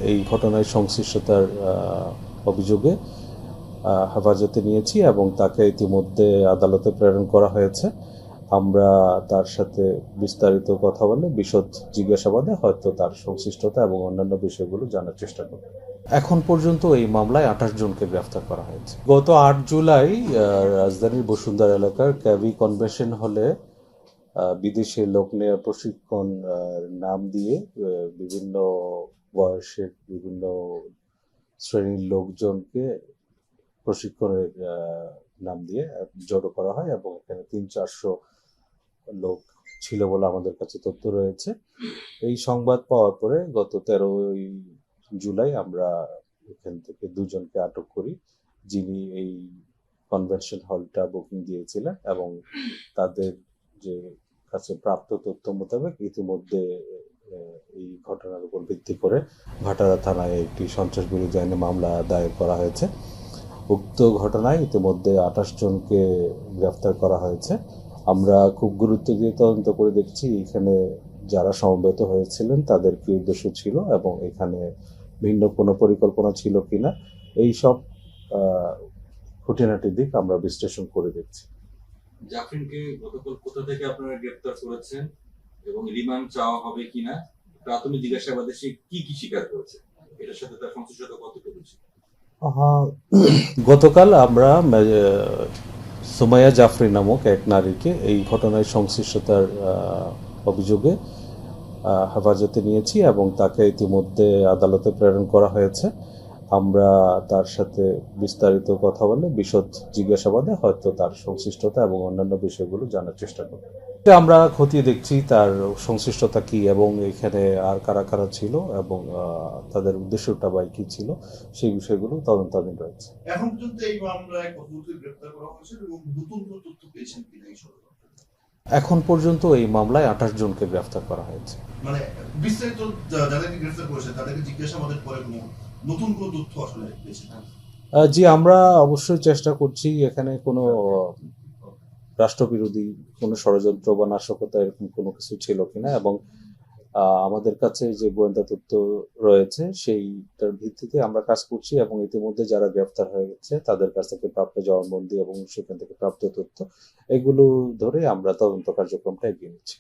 এই ঘটনায় সংশ্লিষ্টতার অভিযোগে হেফাজতে নিয়েছি এবং তাকে ইতিমধ্যে আদালতে প্রেরণ করা হয়েছে। আমরা তার সাথে বিস্তারিত কথা বলে বিশদ জিজ্ঞাসাবাদে হয়তো তার সংশ্লিষ্টতা এবং অন্যান্য বিষয়গুলো জানার চেষ্টা করব। এখন পর্যন্ত এই মামলায় 28 জনকে গ্রেফতার করা হয়েছে। গত 8 জুলাই রাজধানীর বসুন্ধরা এলাকার ক্যাভি কনভেনশন হলে বিদেশে লোক নেওয়ার প্রশিক্ষণ নাম দিয়ে বিভিন্ন বয়সের বিভিন্ন শ্রেণীর লোকজনকে প্রশিক্ষণের নাম দিয়ে জড়ো করা হয় এবং এখানে 300-400 লোক ছিল বলে আমাদের কাছে তথ্য রয়েছে। এই সংবাদ পাওয়ার পরে গত 13ই জুলাই আমরা এখান থেকে দুজনকে আটক করি, যিনি এই কনভেনশন হলটা বুকিং দিয়েছিলেন এবং তাদের যে কাছে প্রাপ্ত তথ্য মোতাবেক ইতিমধ্যে এই ঘটনার উপর ভিত্তি করে ভাটারা থানায় একটি সন্ত্রাস বিরোধী আইনে মামলা দায়ের করা হয়েছে। উক্ত ঘটনায় ইতিমধ্যে 28 জনকে গ্রেফতার করা হয়েছে। আমরা খুব গুরুত্ব দিয়ে তদন্ত করে দেখছি এখানে যারা সমবেত হয়েছিলেন তাদের কি উদ্দেশ্য ছিল এবং এখানে ভিন্ন কোনো পরিকল্পনা ছিল কিনা, এই সব খুঁটিনাটি দিক আমরা বিশ্লেষণ করে দেখছি। জাফরিনকে গতকাল কোথা থেকে আপনারা গ্রেফতার করেছেন এবং রিমান্ড চাওয়া হবে কিনা, প্রাথমিক জিজ্ঞাসাবাদে সে কি কি স্বীকার করেছে, এটার সাথে তার সংশ্লিষ্টতা কতটুকু ছিল? গতকাল আমরা সুমাইয়া জাফরি নামক এক নারীকে এই ঘটনায় সংশ্লিষ্টতার অভিযোগে হেফাজতে নিয়েছি এবং তাকে ইতিমধ্যে আদালতে প্রেরণ করা হয়েছে। আমরা তার সাথে বিস্তারিত কথা বলে বিশদ জিজ্ঞাসাবাদে হয়তো তার সংশ্লিষ্টতা এবং অন্যান্য বিষয়গুলো জানার চেষ্টা করব। আমরা খতিয়ে দেখছি তার সংশ্লিষ্টতা কি এবং এখানে আর কারা কারা ছিল এবং তাদের উদ্দেশ্যটা বা কি ছিল সেই বিষয়গুলো তদন্তাধীন রয়েছে। এখন পর্যন্ত এই মামলায় কতজনকে গ্রেফতার করা হয়েছে এবং নতুন কোনো তথ্য পেয়েছেন কিনা এই সরকার? এখন পর্যন্ত এই মামলায় 28 জনকে গ্রেফতার করা হয়েছে। মানে বিস্তারিত যাদেরকে গ্রেফতার করেছে তাদেরকে জিজ্ঞাসাবাদের পরে নতুন কোনো তথ্য আসলে পেয়েছেন? জি, আমরা অবশ্যই চেষ্টা করছি এখানে কোনো রাষ্ট্রবিরোধী কোনো ষড়যন্ত্র বা নাশকতা এরকম কোনো কিছু ছিল কিনা এবং আমাদের কাছে যে গোয়েন্দা তথ্য রয়েছে সেইটার ভিত্তিতে আমরা কাজ করছি এবং ইতিমধ্যে যারা গ্রেফতার হয়ে গেছে তাদের কাছ থেকে প্রাপ্ত জবানবন্দি এবং সেখান থেকে প্রাপ্ত তথ্য এগুলো ধরে আমরা তদন্ত কার্যক্রমটা এগিয়ে নিচ্ছি।